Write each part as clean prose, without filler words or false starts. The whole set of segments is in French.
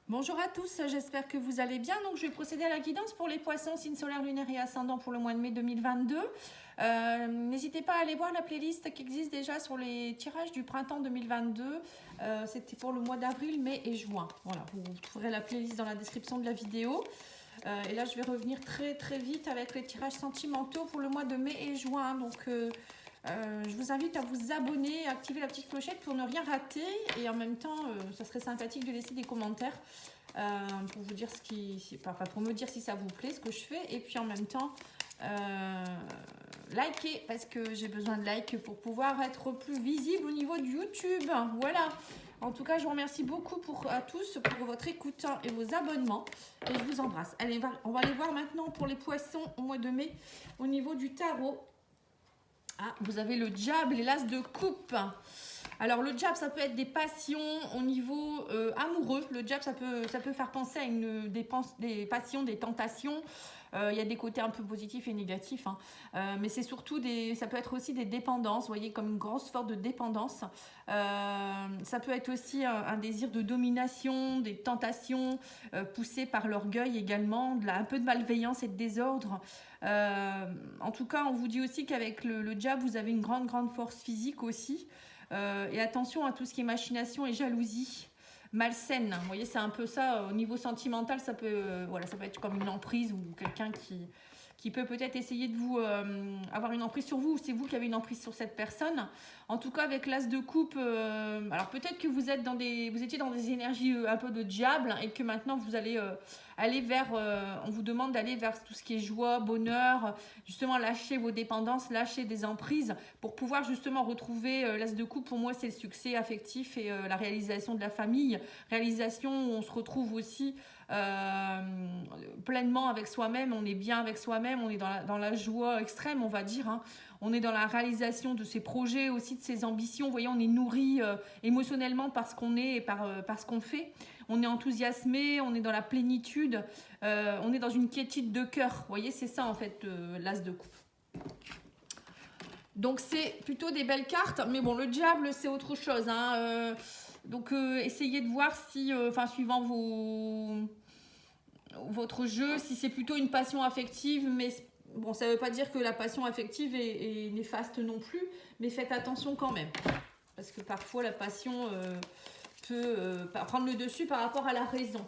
Bonjour à tous, j'espère que vous allez bien. Donc, je vais procéder à la guidance pour les poissons, signe solaire, lunaire et ascendant pour le mois de mai 2022. N'hésitez pas à aller voir la playlist qui existe déjà sur les tirages du printemps 2022. C'était pour le mois d'avril, mai et juin. Voilà, vous trouverez la playlist dans la description de la vidéo. Et là, je vais revenir très vite avec les tirages sentimentaux pour le mois de mai et juin. Donc, je vous invite à vous abonner, à activer la petite clochette pour ne rien rater. Et en même temps, ça serait sympathique de laisser des commentaires pour vous dire pour me dire si ça vous plaît, ce que je fais. Et puis en même temps, likez, parce que j'ai besoin de likes pour pouvoir être plus visible au niveau de YouTube. Voilà. En tout cas, je vous remercie beaucoup à tous pour votre écoute et vos abonnements. Et je vous embrasse. Allez, on va aller voir maintenant pour les poissons au mois de mai au niveau du tarot. Ah, vous avez le diable et l'as de coupe. Alors le diable, ça peut être des passions au niveau amoureux. Le diable, ça peut faire penser à des passions, des tentations. Il y a des côtés un peu positifs et négatifs, hein. Mais c'est surtout ça peut être aussi des dépendances, vous voyez, comme une grosse force de dépendance. Ça peut être aussi un désir de domination, des tentations poussées par l'orgueil également, un peu de malveillance et de désordre. En tout cas, on vous dit aussi qu'avec le diable, vous avez une grande force physique aussi. Et attention à tout ce qui est machination et jalousie malsaine. Vous voyez, c'est un peu ça. Au niveau sentimental, ça peut être comme une emprise ou quelqu'un qui peut peut-être essayer de vous avoir une emprise sur vous, ou c'est vous qui avez une emprise sur cette personne. En tout cas, avec l'as de coupe, alors peut-être que vous étiez dans des énergies un peu de diable et que maintenant vous allez aller vers, on vous demande d'aller vers tout ce qui est joie, bonheur, justement lâcher vos dépendances, lâcher des emprises pour pouvoir justement retrouver l'as de coupe. Pour moi, c'est le succès affectif et la réalisation de la famille, réalisation où on se retrouve aussi pleinement avec soi-même, on est bien avec soi-même, on est dans la joie extrême, on va dire, hein. On est dans la réalisation de ses projets, aussi de ses ambitions. Vous voyez, on est nourri émotionnellement par ce qu'on est et par ce qu'on fait. On est enthousiasmé, on est dans la plénitude, on est dans une quiétude de cœur. Vous voyez, c'est ça en fait l'as de coupe. Donc c'est plutôt des belles cartes, mais bon, le diable c'est autre chose, hein. Donc essayez de voir si, suivant votre jeu, si c'est plutôt une passion affective, mais bon, ça ne veut pas dire que la passion affective est néfaste non plus, mais faites attention quand même, parce que parfois la passion peut prendre le dessus par rapport à la raison.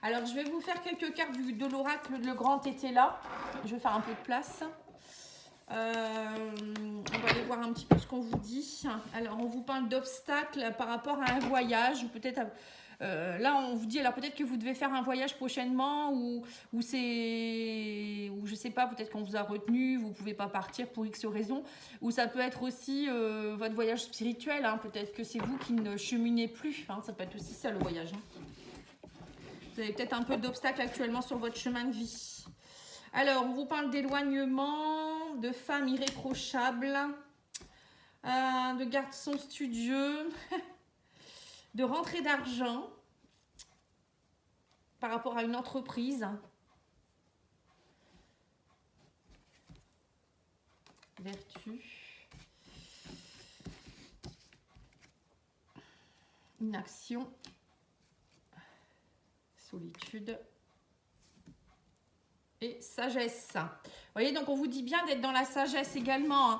Alors je vais vous faire quelques cartes de l'oracle Le Grand Été là. Je vais faire un peu de place. On va aller voir un petit peu ce qu'on vous dit. Alors on vous parle d'obstacles par rapport à un voyage, ou peut-être là on vous dit, alors peut-être que vous devez faire un voyage prochainement, ou je sais pas, peut-être qu'on vous a retenu, vous pouvez pas partir pour X raisons, ou ça peut être aussi votre voyage spirituel, hein. Peut-être que c'est vous qui ne cheminez plus, hein. Ça peut être aussi ça le voyage, hein. Vous avez peut-être un peu d'obstacles actuellement sur votre chemin de vie. Alors, on vous parle d'éloignement, de femmes irréprochables, de garçons studieux, de rentrée d'argent par rapport à une entreprise. Vertu. Inaction. Solitude. Et sagesse. Vous voyez, donc on vous dit bien d'être dans la sagesse également, hein.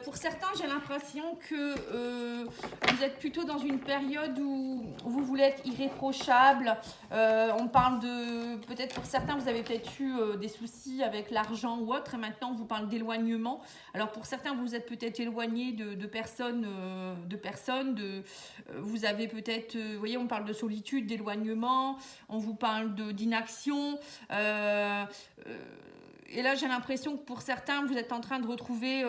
Pour certains, j'ai l'impression que vous êtes plutôt dans une période où vous voulez être irréprochable. On parle de, peut-être pour certains, vous avez peut-être eu des soucis avec l'argent ou autre, et maintenant on vous parle d'éloignement. Alors pour certains, vous êtes peut-être éloigné de personnes, vous avez peut-être, vous voyez, on parle de solitude, d'éloignement, on vous parle d'inaction. Et là, j'ai l'impression que pour certains, vous êtes en train de retrouver,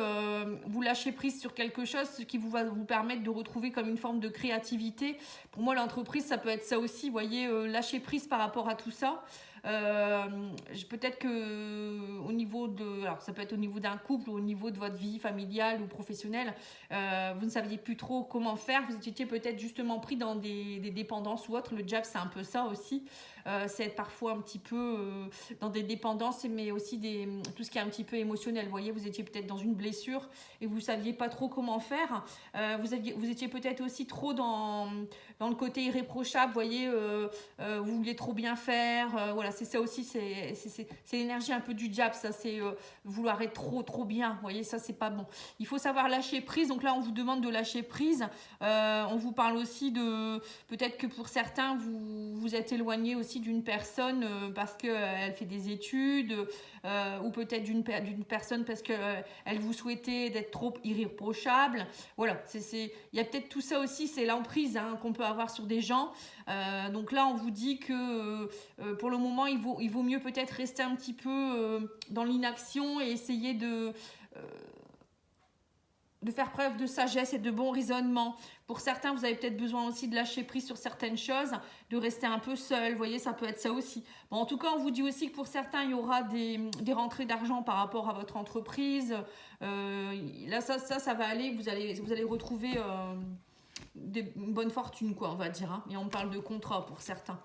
vous lâchez prise sur quelque chose, ce qui va vous permettre de retrouver comme une forme de créativité. Pour moi, l'entreprise, ça peut être ça aussi, vous voyez, lâcher prise par rapport à tout ça. Peut-être que au niveau de, alors ça peut être au niveau d'un couple ou au niveau de votre vie familiale ou professionnelle, vous ne saviez plus trop comment faire, vous étiez peut-être justement pris dans des dépendances ou autres. Le jab, c'est un peu ça aussi. C'est être parfois un petit peu dans des dépendances, mais aussi tout ce qui est un petit peu émotionnel. Vous voyez, vous étiez peut-être dans une blessure et vous ne saviez pas trop comment faire. Vous étiez peut-être aussi trop dans le côté irréprochable. Vous voyez, vous vouliez trop bien faire. Voilà, c'est ça aussi. C'est l'énergie un peu du jab. Ça, c'est vouloir être trop bien. Vous voyez, ça, c'est pas bon. Il faut savoir lâcher prise. Donc là, on vous demande de lâcher prise. On vous parle aussi de peut-être que pour certains, vous êtes éloigné aussi d'une personne parce qu'elle fait des études ou peut-être d'une personne parce qu'elle vous souhaitait d'être trop irréprochable. Voilà, il y a peut-être tout ça aussi, c'est l'emprise qu'on peut avoir sur des gens. Donc là, on vous dit que pour le moment, il vaut mieux peut-être rester un petit peu dans l'inaction et essayer de faire preuve de sagesse et de bon raisonnement. Pour certains, vous avez peut-être besoin aussi de lâcher prise sur certaines choses, de rester un peu seul. Vous voyez, ça peut être ça aussi. Bon, en tout cas, on vous dit aussi que pour certains, il y aura des rentrées d'argent par rapport à votre entreprise. Là, ça va aller. Vous allez retrouver une bonne fortune, quoi, on va dire. Et on parle de contrat pour certains.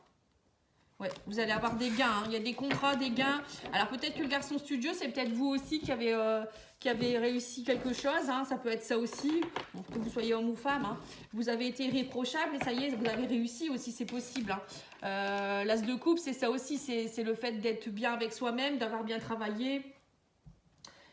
Ouais, vous allez avoir des gains. Il y a des contrats, des gains. Alors peut-être que le garçon studio, c'est peut-être vous aussi qui avez réussi quelque chose. Ça peut être ça aussi. Bon, que vous soyez homme ou femme. Vous avez été irréprochable et ça y est, vous avez réussi aussi, c'est possible. L'as de coupe, c'est ça aussi. C'est le fait d'être bien avec soi-même, d'avoir bien travaillé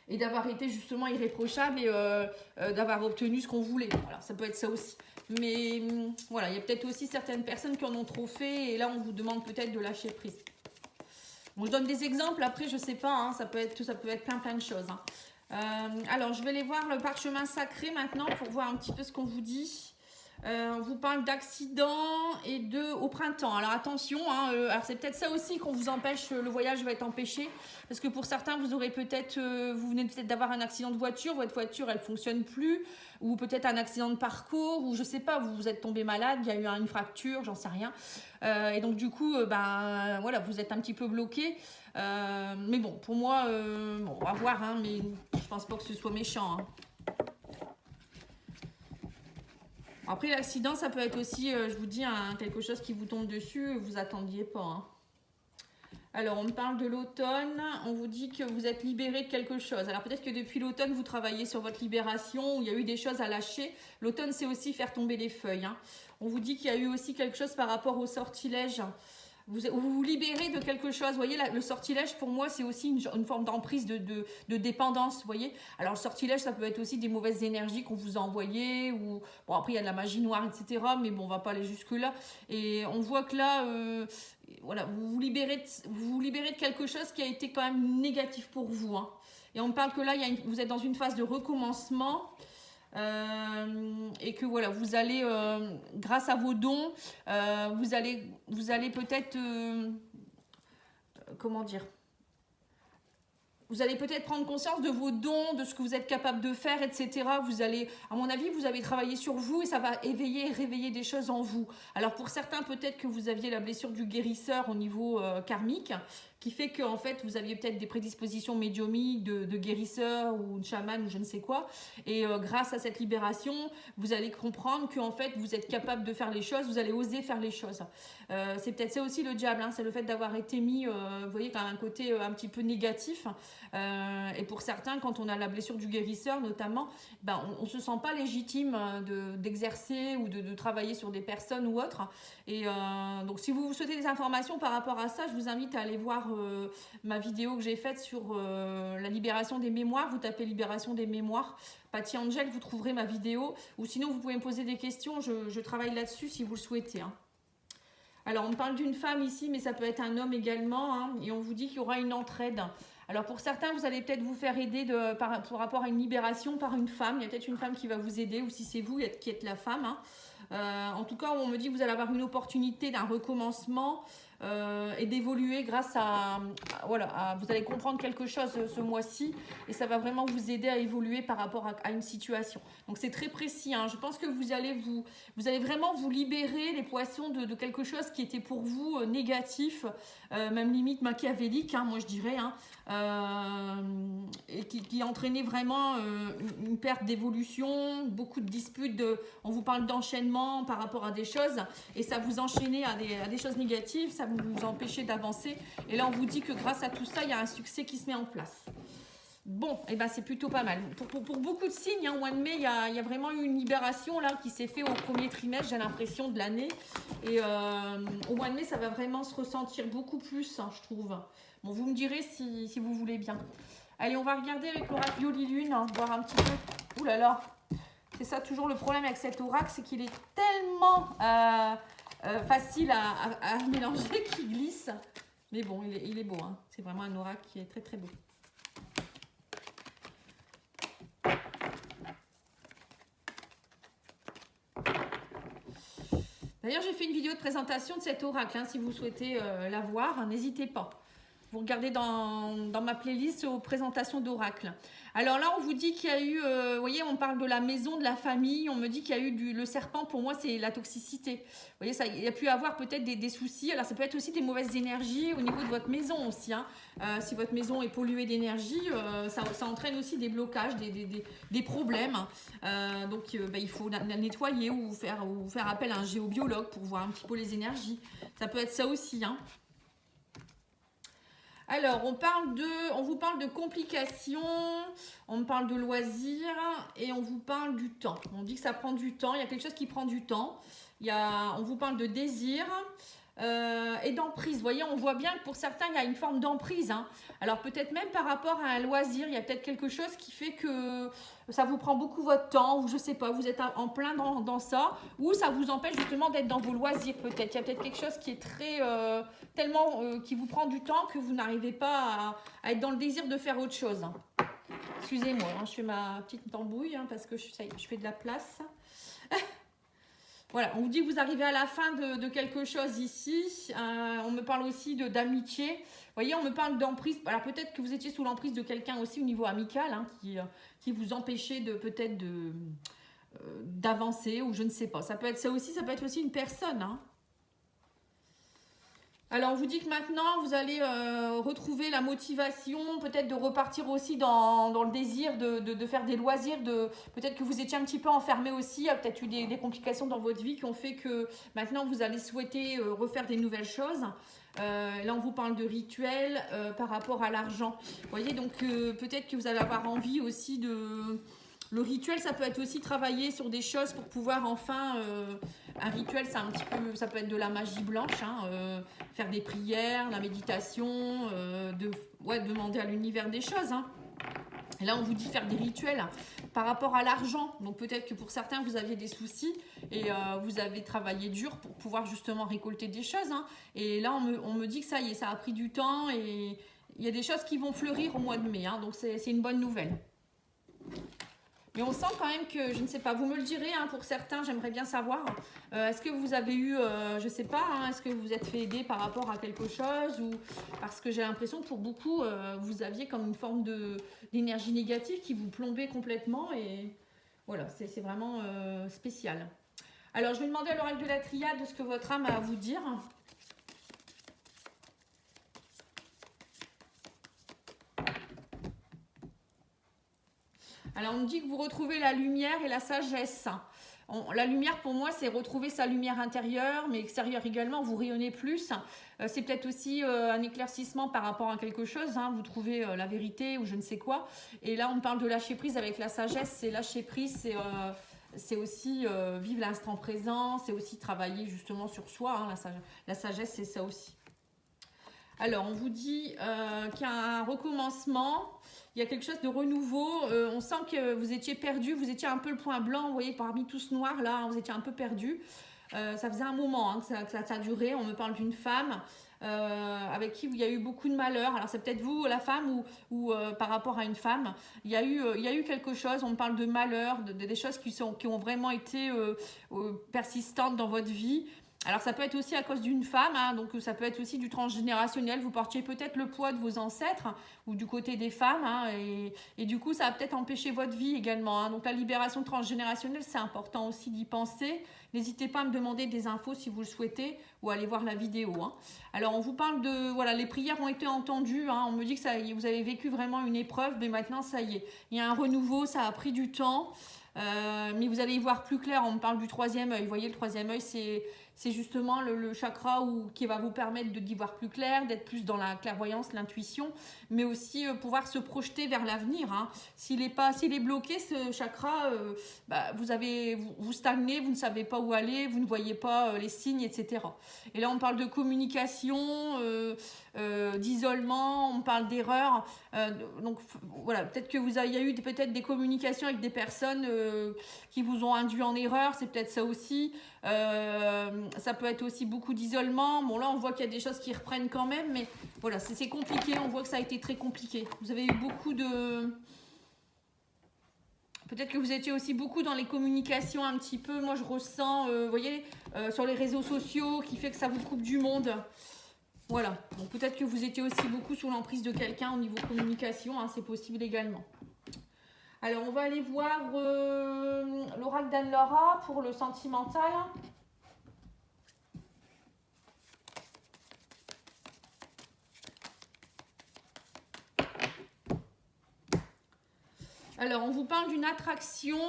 et d'avoir été justement irréprochable et d'avoir obtenu ce qu'on voulait. Voilà, ça peut être ça aussi. Mais voilà, il y a peut-être aussi certaines personnes qui en ont trop fait et là, on vous demande peut-être de lâcher prise. Bon, je donne des exemples, après, je sais pas, ça peut être plein de choses. Alors, je vais aller voir le parchemin sacré maintenant pour voir un petit peu ce qu'on vous dit. On vous parle d'accident et au printemps. Alors attention, alors c'est peut-être ça aussi qu'on vous empêche, le voyage va être empêché. Parce que pour certains, vous venez peut-être d'avoir un accident de voiture, votre voiture elle fonctionne plus, ou peut-être un accident de parcours, ou je sais pas, vous êtes tombé malade, il y a eu une fracture, j'en sais rien. Et donc du coup, voilà, vous êtes un petit peu bloqué. Mais bon, pour moi, on va voir, mais je pense pas que ce soit méchant. Après, l'accident, ça peut être aussi, je vous dis, quelque chose qui vous tombe dessus et vous attendiez pas. Alors, on me parle de l'automne. On vous dit que vous êtes libéré de quelque chose. Alors, peut-être que depuis l'automne, vous travaillez sur votre libération, où il y a eu des choses à lâcher. L'automne, c'est aussi faire tomber les feuilles. On vous dit qu'il y a eu aussi quelque chose par rapport au sortilège. Vous libérez de quelque chose. Vous voyez, le sortilège, pour moi, c'est aussi une forme d'emprise de dépendance. Vous voyez. Alors, le sortilège, ça peut être aussi des mauvaises énergies qu'on vous a envoyées. Bon, après, il y a de la magie noire, etc. Mais bon, on ne va pas aller jusque-là. Et on voit que là, voilà, vous vous libérez de quelque chose qui a été quand même négatif pour vous. Et on me parle que là, vous êtes dans une phase de recommencement. Et que voilà, vous allez, grâce à vos dons, vous allez peut-être, comment dire, vous allez peut-être prendre conscience de vos dons, de ce que vous êtes capable de faire, etc. Vous allez, à mon avis, vous avez travaillé sur vous et ça va éveiller et réveiller des choses en vous. Alors pour certains, peut-être que vous aviez la blessure du guérisseur au niveau karmique, qui fait que en fait, vous aviez peut-être des prédispositions médiumiques de guérisseur ou de chaman ou je ne sais quoi. Et grâce à cette libération, vous allez comprendre que en fait, vous êtes capable de faire les choses, vous allez oser faire les choses. C'est peut-être ça aussi le diable, c'est le fait d'avoir été mis, vous voyez, quand un côté un petit peu négatif. Et pour certains, quand on a la blessure du guérisseur notamment, on ne se sent pas légitime d'exercer ou de travailler sur des personnes ou autres. Et donc si vous souhaitez des informations par rapport à ça, je vous invite à aller voir ma vidéo que j'ai faite sur la libération des mémoires. Vous tapez libération des mémoires, Patty Angel, vous trouverez ma vidéo. Ou sinon, vous pouvez me poser des questions, je travaille là-dessus si vous le souhaitez. Alors, on parle d'une femme ici, mais ça peut être un homme également. Et on vous dit qu'il y aura une entraide. Alors, pour certains, vous allez peut-être vous faire aider par rapport à une libération par une femme. Il y a peut-être une femme qui va vous aider, ou si c'est vous qui êtes la femme. En tout cas, on me dit que vous allez avoir une opportunité d'un recommencement et d'évoluer grâce voilà, vous allez comprendre quelque chose ce mois-ci et ça va vraiment vous aider à évoluer par rapport à une situation. Donc c'est très précis, hein. Je pense que vous allez vraiment vous libérer, les poissons, de quelque chose qui était pour vous négatif, même limite machiavélique, hein, moi je dirais, hein, et qui entraînait vraiment une perte d'évolution, beaucoup de disputes, on vous parle d'enchaînement par rapport à des choses et ça vous enchaînait à des choses négatives, ça vous empêchait d'avancer et là on vous dit que grâce à tout ça, il y a un succès qui se met en place. Bon, et ben c'est plutôt pas mal. Pour beaucoup de signes, hein, au mois de mai, il y a vraiment eu une libération là, qui s'est fait au premier trimestre, j'ai l'impression, de l'année. Et au mois de mai, ça va vraiment se ressentir beaucoup plus, hein, je trouve. Bon, vous me direz si vous voulez bien. Allez, on va regarder avec l'oracle Yoli-Lune, hein, voir un petit peu. Ouh là là, c'est ça toujours le problème avec cet oracle, c'est qu'il est tellement facile à mélanger qu'il glisse. Mais bon, il est beau, hein. C'est vraiment un oracle qui est très très beau. D'ailleurs, j'ai fait une vidéo de présentation de cet oracle, hein, si vous souhaitez la voir, n'hésitez pas. Vous regardez dans ma playlist aux présentations d'oracle. Alors là, on vous dit qu'il y a eu, vous voyez, on parle de la maison, de la famille, on me dit qu'il y a eu le serpent, pour moi, c'est la toxicité. Vous voyez, ça, il y a pu avoir peut-être des soucis. Alors, ça peut être aussi des mauvaises énergies au niveau de votre maison aussi, hein. Si votre maison est polluée d'énergie, ça entraîne aussi des blocages, des problèmes. Donc, il faut la nettoyer ou faire appel à un géobiologue pour voir un petit peu les énergies. Ça peut être ça aussi, hein. Alors, on vous parle de complications, on me parle de loisirs et on vous parle du temps. On dit que ça prend du temps, il y a quelque chose qui prend du temps. On vous parle de désir et d'emprise. Vous voyez, on voit bien que pour certains, il y a une forme d'emprise, hein. Alors, peut-être même par rapport à un loisir, il y a peut-être quelque chose qui fait que ça vous prend beaucoup votre temps ou je ne sais pas, vous êtes en plein dans ça ou ça vous empêche justement d'être dans vos loisirs peut-être. Il y a peut-être quelque chose qui est très... qui vous prend du temps que vous n'arrivez pas à être dans le désir de faire autre chose. Excusez-moi, hein, je fais ma petite tambouille, hein, parce que je fais de la place. Voilà, on vous dit que vous arrivez à la fin de quelque chose ici. On me parle aussi d'amitié. Vous voyez, on me parle d'emprise. Alors peut-être que vous étiez sous l'emprise de quelqu'un aussi au niveau amical, hein, qui vous empêchait peut-être d'avancer ou je ne sais pas. Ça peut être ça aussi, ça peut être aussi une personne, hein. Alors, on vous dit que maintenant, vous allez retrouver la motivation, peut-être de repartir aussi dans le désir de faire des loisirs. Peut-être que vous étiez un petit peu enfermé aussi, il y a peut-être eu des complications dans votre vie qui ont fait que maintenant, vous allez souhaiter refaire des nouvelles choses. Là, on vous parle de rituels par rapport à l'argent. Vous voyez, donc peut-être que vous allez avoir envie aussi de... Le rituel, ça peut être aussi travailler sur des choses pour pouvoir enfin... un rituel, ça peut être de la magie blanche, hein, faire des prières, la méditation, demander à l'univers des choses, hein. Et là, on vous dit faire des rituels par rapport à l'argent. Donc peut-être que pour certains, vous aviez des soucis et vous avez travaillé dur pour pouvoir justement récolter des choses, hein. Et là, on me dit que ça y est, ça a pris du temps et il y a des choses qui vont fleurir au mois de mai, hein. Donc c'est une bonne nouvelle. Mais on sent quand même que, je ne sais pas, vous me le direz, hein, pour certains, j'aimerais bien savoir. Est-ce que vous avez eu, je ne sais pas, hein, est-ce que vous vous êtes fait aider par rapport à quelque chose ou parce que j'ai l'impression que pour beaucoup, vous aviez comme une forme d'énergie négative qui vous plombait complètement et voilà, c'est vraiment spécial. Alors, je vais demander à l'oracle de la triade ce que votre âme a à vous dire. Alors, on me dit que vous retrouvez la lumière et la sagesse. La lumière, pour moi, c'est retrouver sa lumière intérieure, mais extérieure également, vous rayonnez plus. C'est peut-être aussi un éclaircissement par rapport à quelque chose, hein. Vous trouvez la vérité ou je ne sais quoi. Et là, on me parle de lâcher prise avec la sagesse. C'est lâcher prise, c'est aussi vivre l'instant présent, c'est aussi travailler justement sur soi, hein. La sagesse, c'est ça aussi. Alors, on vous dit qu'il y a un recommencement, il y a quelque chose de renouveau. On sent que vous étiez perdu, vous étiez un peu le point blanc, vous voyez, parmi tout ce noir là, vous étiez un peu perdu. Ça faisait un moment hein, que ça a duré. On me parle d'une femme avec qui il y a eu beaucoup de malheur. Alors c'est peut-être vous, la femme, ou par rapport à une femme. Il y a eu quelque chose, on me parle de malheur, des choses qui ont vraiment été persistantes dans votre vie. Alors ça peut être aussi à cause d'une femme, hein, donc ça peut être aussi du transgénérationnel. Vous portiez peut-être le poids de vos ancêtres ou du côté des femmes, hein, et du coup ça a peut-être empêché votre vie également. Hein. Donc la libération transgénérationnelle, c'est important aussi d'y penser. N'hésitez pas à me demander des infos si vous le souhaitez ou aller voir la vidéo. Hein. Alors on vous parle de, voilà, les prières ont été entendues. Hein. On me dit que ça, vous avez vécu vraiment une épreuve, mais maintenant ça y est. Il y a un renouveau, ça a pris du temps. Mais vous allez y voir plus clair. On me parle du troisième œil. Vous voyez, le troisième œil, c'est justement le chakra qui va vous permettre d'y voir plus clair, d'être plus dans la clairvoyance, l'intuition, mais aussi pouvoir se projeter vers l'avenir. Hein. S'il est bloqué, ce chakra, vous stagnez, vous ne savez pas où aller, vous ne voyez pas les signes, etc. Et là, on parle de communication, d'isolement, on parle d'erreurs. Donc voilà, peut-être que il y a eu peut-être des communications avec des personnes qui vous ont induit en erreur, c'est peut-être ça aussi. Ça peut être aussi beaucoup d'isolement. Bon là on voit qu'il y a des choses qui reprennent quand même, mais voilà, c'est compliqué, on voit que ça a été très compliqué. Vous avez eu beaucoup de... Peut-être que vous étiez aussi beaucoup dans les communications un petit peu, moi je ressens, vous voyez, sur les réseaux sociaux, qui fait que ça vous coupe du monde. Voilà, donc peut-être que vous étiez aussi beaucoup sous l'emprise de quelqu'un au niveau communication, hein, c'est possible également. Alors, on va aller voir l'oracle d'Anne-Laura pour le sentimental. Alors, on vous parle d'une attraction,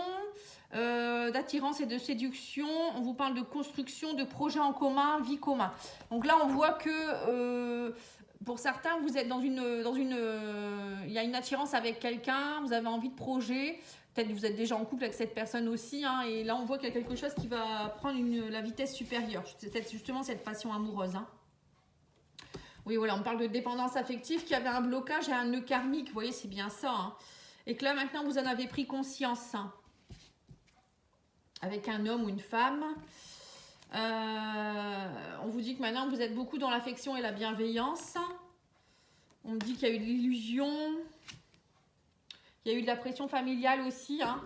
d'attirance et de séduction. On vous parle de construction, de projets en commun, vie commun. Donc là, on voit que... pour certains, vous êtes il y a une attirance avec quelqu'un, vous avez envie de projet. Peut-être que vous êtes déjà en couple avec cette personne aussi. Hein, et là, on voit qu'il y a quelque chose qui va prendre la vitesse supérieure. C'est peut-être justement cette passion amoureuse. Hein. Oui, voilà, on parle de dépendance affective, qui avait un blocage et un nœud karmique. Vous voyez, c'est bien ça. Hein. Et que là, maintenant, vous en avez pris conscience. Hein, avec un homme ou une femme. On vous dit que maintenant vous êtes beaucoup dans l'affection et la bienveillance. On me dit qu'il y a eu de l'illusion. Il y a eu de la pression familiale aussi. Hein.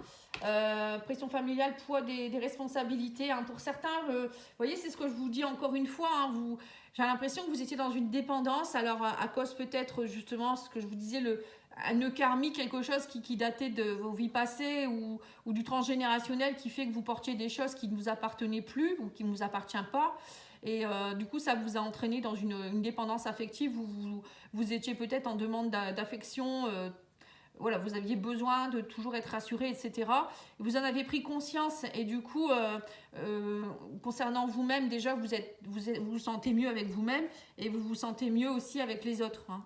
Pression familiale, poids des responsabilités. Hein. Pour certains, vous voyez, c'est ce que je vous dis encore une fois. Hein, j'ai l'impression que vous étiez dans une dépendance. Alors, à cause peut-être justement, ce que je vous disais, un nœud karmique, quelque chose qui datait de vos vies passées ou du transgénérationnel qui fait que vous portiez des choses qui ne vous appartenaient plus ou qui ne vous appartiennent pas. Et du coup, ça vous a entraîné dans une dépendance affective où vous étiez peut-être en demande d'affection. Voilà, vous aviez besoin de toujours être rassuré, etc. Vous en avez pris conscience et du coup, concernant vous-même, déjà, vous vous sentez mieux avec vous-même et vous vous sentez mieux aussi avec les autres. Hein.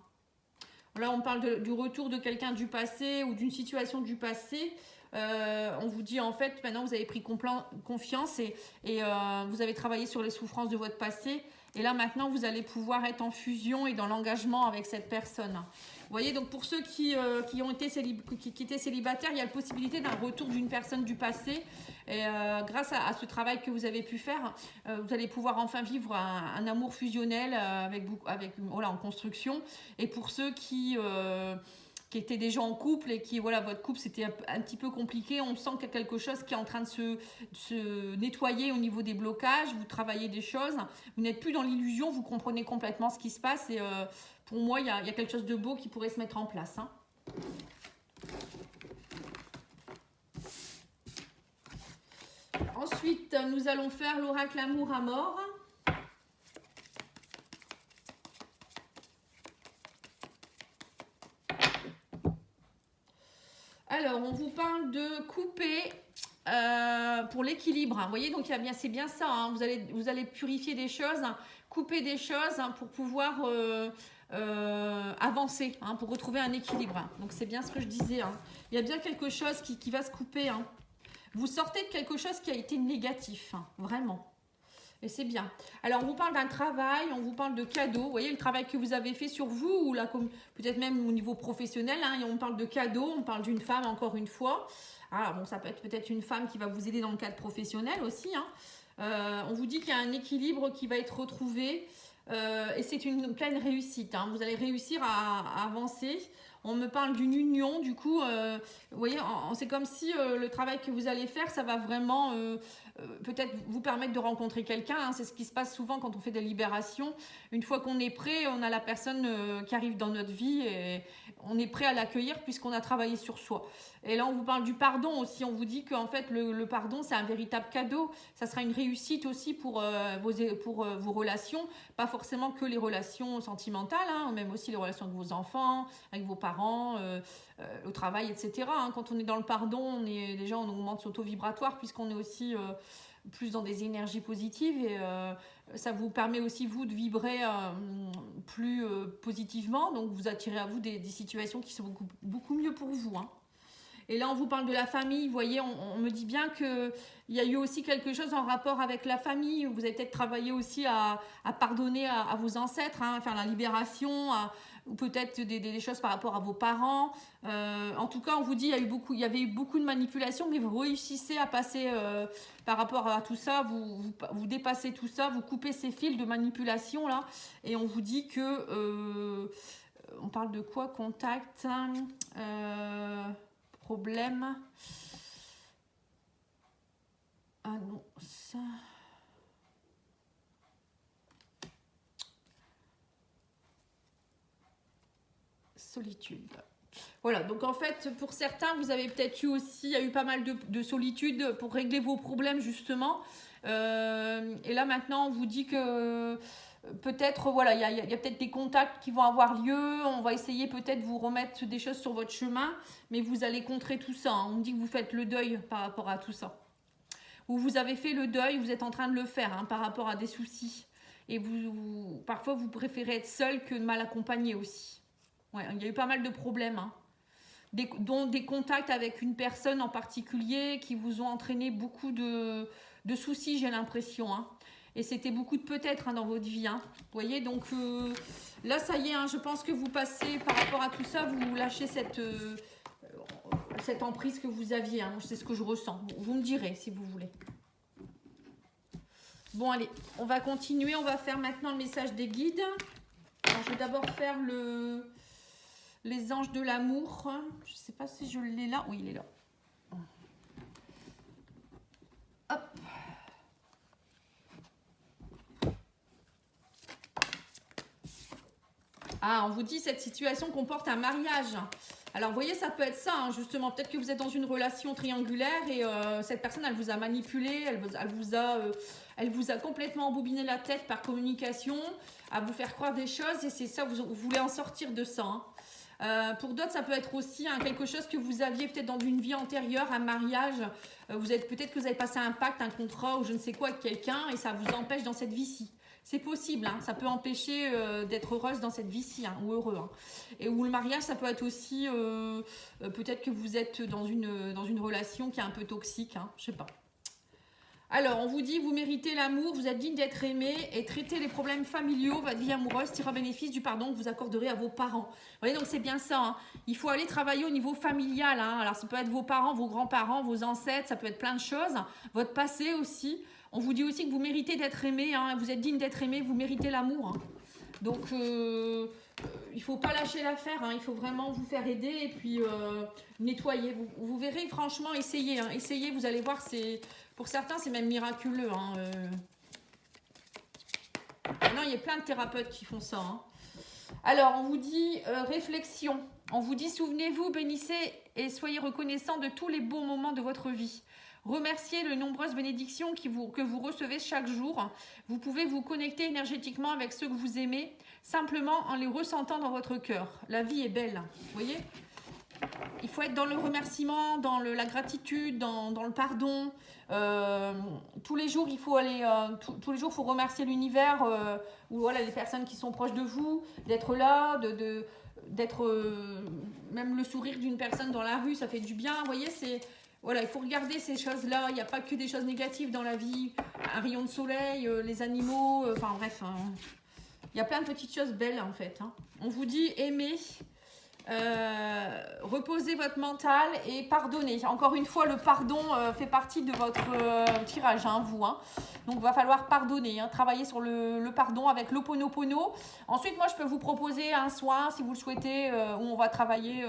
Là, on parle du retour de quelqu'un du passé ou d'une situation du passé. On vous dit en fait, maintenant vous avez pris confiance et vous avez travaillé sur les souffrances de votre passé. Et là, maintenant, vous allez pouvoir être en fusion et dans l'engagement avec cette personne. Vous voyez, donc pour ceux qui étaient célibataires, il y a la possibilité d'un retour d'une personne du passé. Et grâce à ce travail que vous avez pu faire, vous allez pouvoir enfin vivre un amour fusionnel en construction. Et pour ceux qui étaient déjà en couple et qui, voilà, votre couple c'était un petit peu compliqué, on sent qu'il y a quelque chose qui est en train de se nettoyer au niveau des blocages, vous travaillez des choses, vous n'êtes plus dans l'illusion, vous comprenez complètement ce qui se passe et pour moi il y a quelque chose de beau qui pourrait se mettre en place. Hein. Ensuite, nous allons faire l'oracle amour à mort. Alors, on vous parle de couper pour l'équilibre. Hein. Vous voyez, donc c'est bien ça. Hein. Vous allez purifier des choses, hein, couper des choses hein, pour pouvoir avancer, hein, pour retrouver un équilibre. Hein. Donc, c'est bien ce que je disais. Hein. Il y a bien quelque chose qui va se couper. Hein. Vous sortez de quelque chose qui a été négatif, hein, vraiment. Et c'est bien. Alors, on vous parle d'un travail, on vous parle de cadeaux. Vous voyez, le travail que vous avez fait sur vous, ou peut-être même au niveau professionnel. Hein, et on parle de cadeaux, on parle d'une femme, encore une fois. Alors, bon, ça peut être une femme qui va vous aider dans le cadre professionnel aussi. Hein. On vous dit qu'il y a un équilibre qui va être retrouvé et c'est une pleine réussite. Hein. Vous allez réussir à avancer. On me parle d'une union, du coup, vous voyez, c'est comme si le travail que vous allez faire, ça va vraiment peut-être vous permettre de rencontrer quelqu'un. Hein. C'est ce qui se passe souvent quand on fait des libérations. Une fois qu'on est prêt, on a la personne qui arrive dans notre vie et on est prêt à l'accueillir puisqu'on a travaillé sur soi. Et là, on vous parle du pardon aussi. On vous dit qu'en fait, le pardon, c'est un véritable cadeau. Ça sera une réussite aussi pour vos relations. Pas forcément que les relations sentimentales, hein, même aussi les relations avec vos enfants, avec vos parents, au travail, etc. Hein. Quand on est dans le pardon, déjà, on augmente son taux vibratoire puisqu'on est aussi plus dans des énergies positives et ça vous permet aussi, vous, de vibrer plus positivement. Donc, vous attirez à vous des situations qui sont beaucoup mieux pour vous. Hein. Et là, on vous parle de la famille. Vous voyez, on me dit bien qu'il y a eu aussi quelque chose en rapport avec la famille. Vous avez peut-être travaillé aussi à pardonner à vos ancêtres, hein, à faire la libération, ou peut-être des choses par rapport à vos parents. En tout cas, on vous dit il y avait eu beaucoup de manipulations, mais vous réussissez à passer par rapport à tout ça. Vous dépassez tout ça, vous coupez ces fils de manipulation là. Et on vous dit que... on parle de quoi? Contact problème. Ah non, ça. Solitude. Voilà, donc en fait, pour certains, vous avez peut-être eu aussi, il y a eu pas mal de solitude pour régler vos problèmes, justement. Et là, maintenant, on vous dit que peut-être, voilà, il y a peut-être des contacts qui vont avoir lieu. On va essayer peut-être de vous remettre des choses sur votre chemin, mais vous allez contrer tout ça. Hein. On me dit que vous faites le deuil par rapport à tout ça. Ou vous avez fait le deuil, vous êtes en train de le faire hein, par rapport à des soucis. Et parfois, vous préférez être seul que mal accompagné aussi. Ouais, il y a eu pas mal de problèmes, hein. Dont des contacts avec une personne en particulier qui vous ont entraîné beaucoup de soucis, j'ai l'impression. Hein. Et c'était beaucoup de peut-être hein, dans votre vie. Hein. Vous voyez, donc là, ça y est, hein, je pense que vous passez par rapport à tout ça, vous lâchez cette emprise que vous aviez. Hein. C'est ce que je ressens. Vous me direz si vous voulez. Bon, allez, on va continuer. On va faire maintenant le message des guides. Alors, je vais d'abord faire les anges de l'amour. Je ne sais pas si je l'ai là. Oui, il est là. Hop. Ah, on vous dit cette situation comporte un mariage. Alors, vous voyez, ça peut être ça, hein, justement. Peut-être que vous êtes dans une relation triangulaire et cette personne, elle vous a manipulé, elle vous a complètement embobiné la tête par communication, à vous faire croire des choses et c'est ça, vous voulez en sortir de ça. Hein. Pour d'autres, ça peut être aussi hein, quelque chose que vous aviez peut-être dans une vie antérieure, un mariage. Peut-être que vous avez passé un pacte, un contrat ou je ne sais quoi avec quelqu'un et ça vous empêche dans cette vie-ci. C'est possible, hein, ça peut empêcher d'être heureuse dans cette vie-ci, hein, ou heureux. Hein. Et où le mariage, ça peut être aussi, peut-être que vous êtes dans une relation qui est un peu toxique, hein, je sais pas. Alors, on vous dit, vous méritez l'amour, vous êtes digne d'être aimé et traitez les problèmes familiaux, votre vie amoureuse tire bénéfice du pardon que vous accorderez à vos parents. Vous voyez, donc c'est bien ça. Hein. Il faut aller travailler au niveau familial. Hein. Alors, ça peut être vos parents, vos grands-parents, vos ancêtres, ça peut être plein de choses. Votre passé aussi. On vous dit aussi que vous méritez d'être aimé, hein, vous êtes digne d'être aimé, vous méritez l'amour. Hein. Donc, il ne faut pas lâcher l'affaire, hein, il faut vraiment vous faire aider et puis nettoyer. Vous verrez, franchement, essayez. Hein, essayez, vous allez voir, pour certains, c'est même miraculeux. Hein, Non, il y a plein de thérapeutes qui font ça. Hein. Alors, on vous dit réflexion. On vous dit, souvenez-vous, bénissez et soyez reconnaissants de tous les bons moments de votre vie. Remerciez les nombreuses bénédictions que vous recevez chaque jour. Vous pouvez vous connecter énergétiquement avec ceux que vous aimez, simplement en les ressentant dans votre cœur. La vie est belle, vous voyez ? Il faut être dans le remerciement, dans la gratitude, dans le pardon. Tous les jours, il faut aller, tous les jours, il faut remercier l'univers, ou voilà, les personnes qui sont proches de vous, d'être là, d'être même le sourire d'une personne dans la rue, ça fait du bien. Vous voyez, voilà, il faut regarder ces choses-là. Il n'y a pas que des choses négatives dans la vie. Un rayon de soleil, les animaux, enfin bref. Hein. Il y a plein de petites choses belles en fait. Hein. On vous dit aimez, reposez votre mental et pardonnez. Encore une fois, le pardon fait partie de votre tirage, hein, vous. Hein. Donc, il va falloir pardonner, hein, travailler sur le pardon avec l'Ho'oponopono. Ensuite, moi, je peux vous proposer un soin, si vous le souhaitez, où on va travailler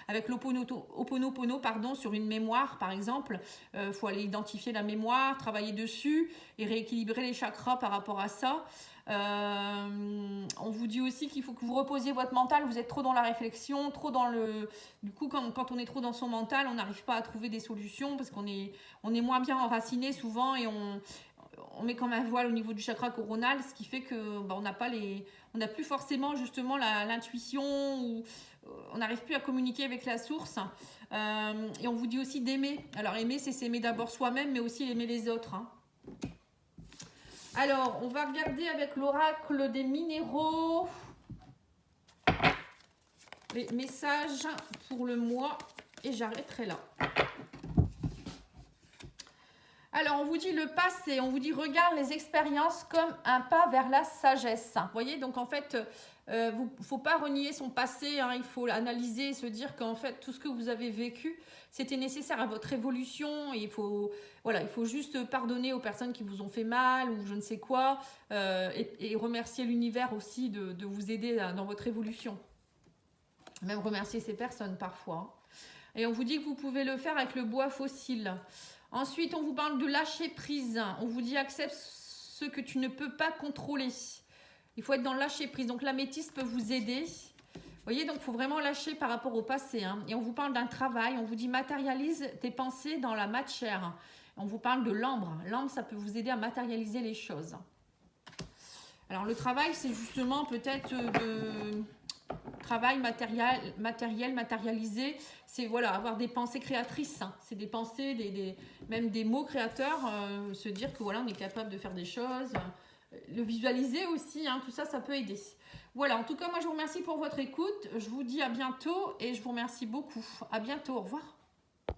avec l'Ho'oponopono, pardon, sur une mémoire, par exemple. Il faut aller identifier la mémoire, travailler dessus et rééquilibrer les chakras par rapport à ça. On vous dit aussi qu'il faut que vous reposiez votre mental. Vous êtes trop dans la réflexion, trop dans le... Du coup, quand on est trop dans son mental, on n'arrive pas à trouver des solutions parce qu'on est moins bien enraciné souvent et on met comme un voile au niveau du chakra coronal, ce qui fait que on n'a plus forcément justement l'intuition ou on n'arrive plus à communiquer avec la source. Et on vous dit aussi d'aimer. Alors aimer, c'est s'aimer d'abord soi-même, mais aussi aimer les autres, hein. Alors, on va regarder avec l'oracle des minéraux les messages pour le mois et j'arrêterai là. Alors, on vous dit le passé, on vous dit regarde les expériences comme un pas vers la sagesse. Vous voyez, donc en fait, il ne faut pas renier son passé, hein, il faut analyser et se dire qu'en fait, tout ce que vous avez vécu, c'était nécessaire à votre évolution. Et il faut juste pardonner aux personnes qui vous ont fait mal ou je ne sais quoi et remercier l'univers aussi de vous aider dans votre évolution. Même remercier ces personnes parfois. Et on vous dit que vous pouvez le faire avec le bois fossile. Ensuite, on vous parle de lâcher prise. On vous dit accepte ce que tu ne peux pas contrôler. Il faut être dans le lâcher prise. Donc, l'améthyste peut vous aider. Vous voyez, donc il faut vraiment lâcher par rapport au passé, hein. Et on vous parle d'un travail. On vous dit matérialise tes pensées dans la matière. On vous parle de l'ambre. L'ambre, ça peut vous aider à matérialiser les choses. Alors, le travail, c'est justement peut-être de... Travail matérialisé, c'est voilà, avoir des pensées créatrices, hein. C'est des pensées, même des mots créateurs, se dire que voilà, on est capable de faire des choses, le visualiser aussi, hein, tout ça, ça peut aider. Voilà, en tout cas, moi je vous remercie pour votre écoute, je vous dis à bientôt et je vous remercie beaucoup. À bientôt, au revoir.